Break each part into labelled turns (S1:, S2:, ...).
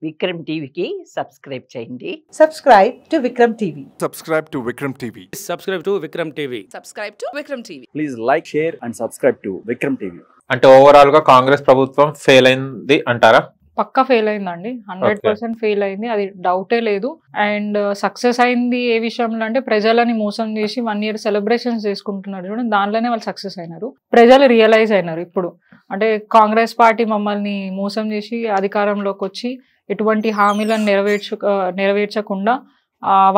S1: విక్రమ్ టీవీకి సబ్స్క్రైబ్ చేయండి.
S2: Subscribe to Vikram TV.
S3: Subscribe to Vikram TV.
S4: Subscribe to Vikram TV.
S5: Subscribe to Vikram TV.
S6: Please like, share and subscribe to Vikram TV.
S7: అంటే overall గా కాంగ్రెస్ ప్రభుత్వం fail అయింది అంటారా?
S8: పక్కా fail అయిందండి, 100% fail అయింది, అది డౌటే లేదు. అండ్ సక్సెస్ అయింది ఏ విషయంలో అంటే ప్రజలని మోసం చేసి 1 year సెలబ్రేషన్స్ చేసుకుంటున్నారు చూడండి, దానిలోనే వాళ్ళు సక్సెస్ అయినారు. ప్రజలు రియలైజ్ అయినారు ఇప్పుడు, అంటే కాంగ్రెస్ పార్టీ మమ్మల్ని మోసం చేసి అధికారంలోకి వచ్చి ఎటువంటి హామీలను నెరవేర్చకుండా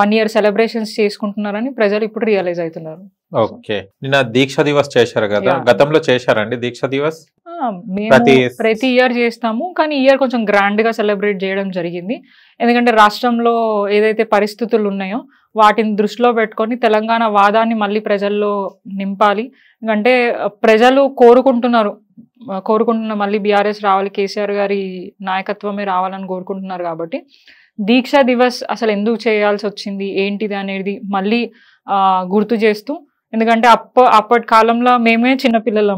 S8: 1 year సెలబ్రేషన్స్ చేసుకుంటున్నారని ప్రజలు ఇప్పుడు రియలైజ్ అవుతున్నారు.
S7: ఓకే, నిన్న దీక్ష దివస్ చేశారు కదా, గతంలో చేశారండి దీక్ష దివస్?
S8: మేము ప్రతి ఇయర్ చేస్తాము, కానీ ఇయర్ కొంచెం గ్రాండ్ గా సెలబ్రేట్ చేయడం జరిగింది. ఎందుకంటే రాష్ట్రంలో ఏదైతే పరిస్థితులు ఉన్నాయో వాటిని దృష్టిలో పెట్టుకొని తెలంగాణ వాదాన్ని మళ్ళీ ప్రజల్లో నింపాలి. ఎందుకంటే ప్రజలు కోరుకుంటున్న మళ్ళీ బీఆర్ఎస్ రావాలి, కేసీఆర్ గారి నాయకత్వమే రావాలని కోరుకుంటున్నారు. కాబట్టి దీక్ష దివస్ అసలు ఎందుకు చేయాల్సి వచ్చింది ఏంటిది అనేది మళ్ళీ గుర్తు చేస్తూ, ఎందుకంటే అప్పటి కాలంలో మేమే చిన్నపిల్లలం,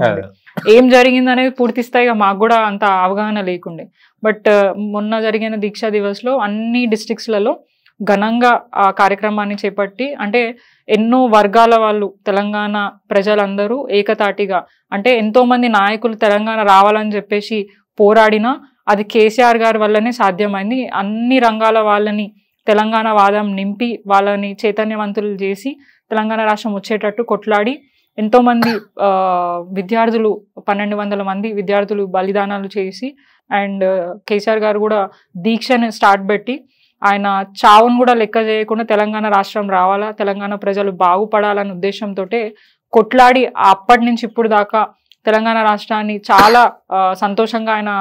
S8: ఏం జరిగింది అనేది పూర్తి స్థాయిగా మాకు కూడా అంత అవగాహన లేకుండే. బట్ మొన్న జరిగిన దీక్షా దివస్ లో అన్ని డిస్ట్రిక్ట్స్లలో ఘనంగా ఆ కార్యక్రమాన్ని చేపట్టి, అంటే ఎన్నో వర్గాల వాళ్ళు తెలంగాణ ప్రజలందరూ ఏకతాటిగా, అంటే ఎంతో మంది నాయకులు తెలంగాణ రావాలని చెప్పేసి పోరాడినా అది కేసీఆర్ గారి వల్లనే సాధ్యమైంది. అన్ని రంగాల వాళ్ళని తెలంగాణ వాదం నింపి వాళ్ళని చైతన్యవంతులు చేసి తెలంగాణ రాష్ట్రం వచ్చేటట్టు కొట్లాడి ఎంతోమంది విద్యార్థులు 1200 మంది విద్యార్థులు బలిదానాలు చేసి, అండ్ కేసీఆర్ గారు కూడా దీక్షను స్టార్ట్ పెట్టి ఆయన చావును కూడా లెక్క చేయకుండా తెలంగాణ రాష్ట్రం రావాలా, తెలంగాణ ప్రజలు బాగుపడాలనే ఉద్దేశంతో కొట్లాడి అప్పటి నుంచి ఇప్పుడు దాకా తెలంగాణ రాష్ట్రాన్ని చాలా సంతోషంగా ఆయన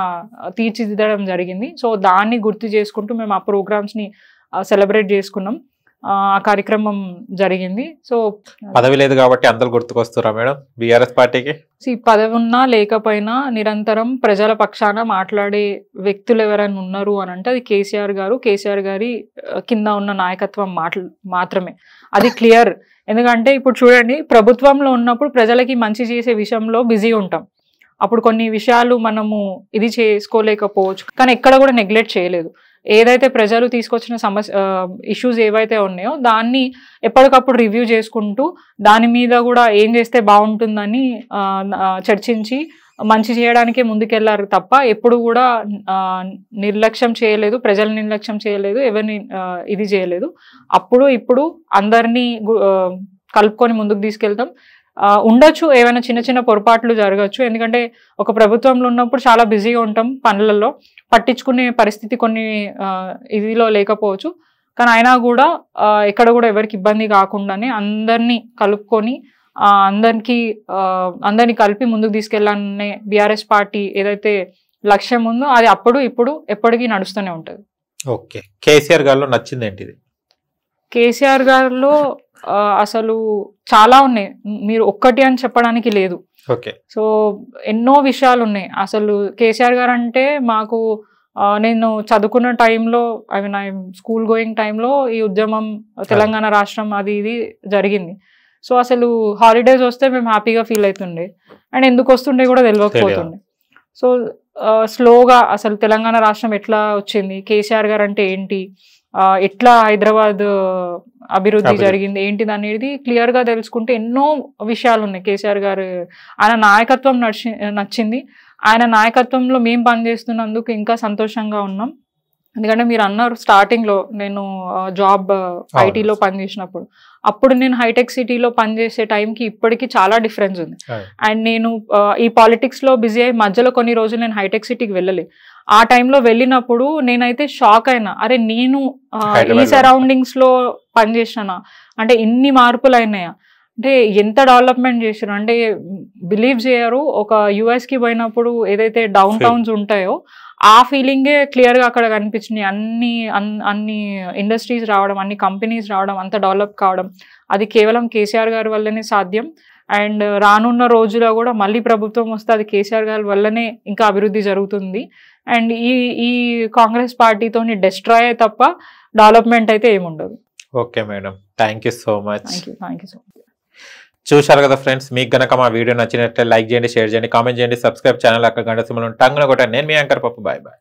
S8: తీర్చిదిద్దడం జరిగింది. సో దాన్ని గుర్తు చేసుకుంటూ మేము ఆ ప్రోగ్రామ్స్ని సెలబ్రేట్ చేసుకున్నాం. ఆ కార్యక్రమం జరిగింది. సో
S7: పదవి లేదు కాబట్టి అందరు గుర్తుకొస్తారా మేడం బీఆర్ఎస్ పార్టీకి?
S8: పదవి ఉన్నా లేకపోయినా నిరంతరం ప్రజల పక్షాన మాట్లాడే వ్యక్తులు ఎవరైనా ఉన్నారు అని అంటే అది కేసీఆర్ గారు, కేసీఆర్ గారి కింద ఉన్న నాయకత్వం మాత్రమే, అది క్లియర్. ఎందుకంటే ఇప్పుడు చూడండి, ప్రభుత్వంలో ఉన్నప్పుడు ప్రజలకి మంచి చేసే విషయంలో బిజీ ఉంటాం, అప్పుడు కొన్ని విషయాలు మనము ఇది చేసుకోలేకపోవచ్చు, కానీ ఎక్కడ కూడా నెగ్లెక్ట్ చేయలేదు. ఏదైతే ప్రజలు తీసుకొచ్చిన ఇష్యూస్ ఏవైతే ఉన్నాయో దాన్ని ఎప్పటికప్పుడు రివ్యూ చేసుకుంటూ దాని మీద కూడా ఏం చేస్తే బాగుంటుందని చర్చించి మంచి చేయడానికే ముందుకెళ్లారు తప్ప ఎప్పుడు కూడా నిర్లక్ష్యం చేయలేదు, ప్రజలు నిర్లక్ష్యం చేయలేదు, ఎవరిని ఇది చేయలేదు. అప్పుడు ఇప్పుడు అందరినీ కలుపుకొని ముందుకు తీసుకెళ్తాం. ఉండొచ్చు ఏమైనా చిన్న చిన్న పొరపాట్లు జరగచ్చు, ఎందుకంటే ఒక ప్రభుత్వంలో ఉన్నప్పుడు చాలా బిజీగా ఉంటాం, పనులలో పట్టించుకునే పరిస్థితి కొన్ని ఇదిలో లేకపోవచ్చు. కానీ అయినా కూడా ఎక్కడ కూడా ఎవరికి ఇబ్బంది కాకుండానే అందరినీ కలుపుకొని అందరినీ కలిపి ముందుకు తీసుకెళ్లాలనే బీఆర్ఎస్ పార్టీ ఏదైతే లక్ష్యం ఉందో అది అప్పుడు ఇప్పుడు ఎప్పటికీ నడుస్తూనే ఉంటుంది.
S7: ఓకే, కేసీఆర్ గారిలో నచ్చింది ఏంటిది?
S8: కేసీఆర్ గారిలో అసలు చాలా ఉన్నాయి, మీరు ఒక్కటి అని చెప్పడానికి లేదు.
S7: ఓకే, సో
S8: ఎన్నో విషయాలు ఉన్నాయి. అసలు కేసీఆర్ గారు అంటే మాకు నేను చదువుకున్న టైంలో, స్కూల్ గోయింగ్ టైంలో ఈ ఉద్యమం తెలంగాణ రాష్ట్రం అది ఇది జరిగింది. సో అసలు హాలిడేస్ వస్తే మేము హ్యాపీగా ఫీల్ అవుతుండే, అండ్ ఎందుకు వస్తుండే కూడా తెలియకపోతుండే. సో స్లోగా అసలు తెలంగాణ రాష్ట్రం ఎట్లా వచ్చింది, కేసీఆర్ గారు అంటే ఏంటి, ఎట్లా హైదరాబాద్ అభివృద్ధి జరిగింది ఏంటిది అనేది క్లియర్ గా తెలుసుకుంటే ఎన్నో విషయాలు ఉన్నాయి. కేసీఆర్ గారు ఆయన నాయకత్వం నచ్చింది, ఆయన నాయకత్వంలో మేము పనిచేస్తున్నందుకు ఇంకా సంతోషంగా ఉన్నాం. ఎందుకంటే మీరు అన్నారు స్టార్టింగ్ లో నేను జాబ్ ఐటీలో పనిచేసినప్పుడు, అప్పుడు నేను హైటెక్ సిటీలో పనిచేసే టైంకి ఇప్పటికి చాలా డిఫరెన్స్ ఉంది. అండ్ నేను ఈ పాలిటిక్స్ లో బిజీ అయ్యి మధ్యలో కొన్ని రోజులు నేను హైటెక్ సిటీకి వెళ్ళలేదు. ఆ టైంలో వెళ్ళినప్పుడు నేనైతే షాక్ అయినా, అరే నేను ఈ సరౌండింగ్స్ లో పనిచేసినా అంటే ఇన్ని మార్పులు అయినాయా, అంటే ఎంత డెవలప్మెంట్ చేశారు అంటే బిలీవ్ చేయరు. ఒక యుఎస్ కి పోయినప్పుడు ఏదైతే డౌన్ టౌన్స్ ఉంటాయో ఆ ఫీలింగే క్లియర్ గా అక్కడ కనిపించినాయి. అన్ని ఇండస్ట్రీస్ రావడం, అన్ని కంపెనీస్ రావడం, అంత డెవలప్ కావడం అది కేవలం కేసీఆర్ గారి వల్లనే సాధ్యం. అండ్ రానున్న రోజుల్లో కూడా మళ్ళీ ప్రభుత్వం వస్తే అది కేసీఆర్ గారి వల్లనే ఇంకా అభివృద్ధి జరుగుతుంది. అండ్ ఈ కాంగ్రెస్ పార్టీతో డిస్ట్రాయ్ తప్ప డెవలప్మెంట్ అయితే ఏముండదు.
S7: Okay madam, thank you so much.
S8: Thank you so much.
S7: చూశారు కదా ఫ్రెండ్స్, మీకు గనక మా వీడియో నచ్చినట్లయితే లైక్ చేయండి, షేర్ చేయండి, కామెంట్ చేయండి, సబ్స్క్రైబ్ ఛానల్ అక్కడ గంట సింబల్ టంగున కొట్టండి. నేను మీ యాంకర్ పప్పు. Bye bye.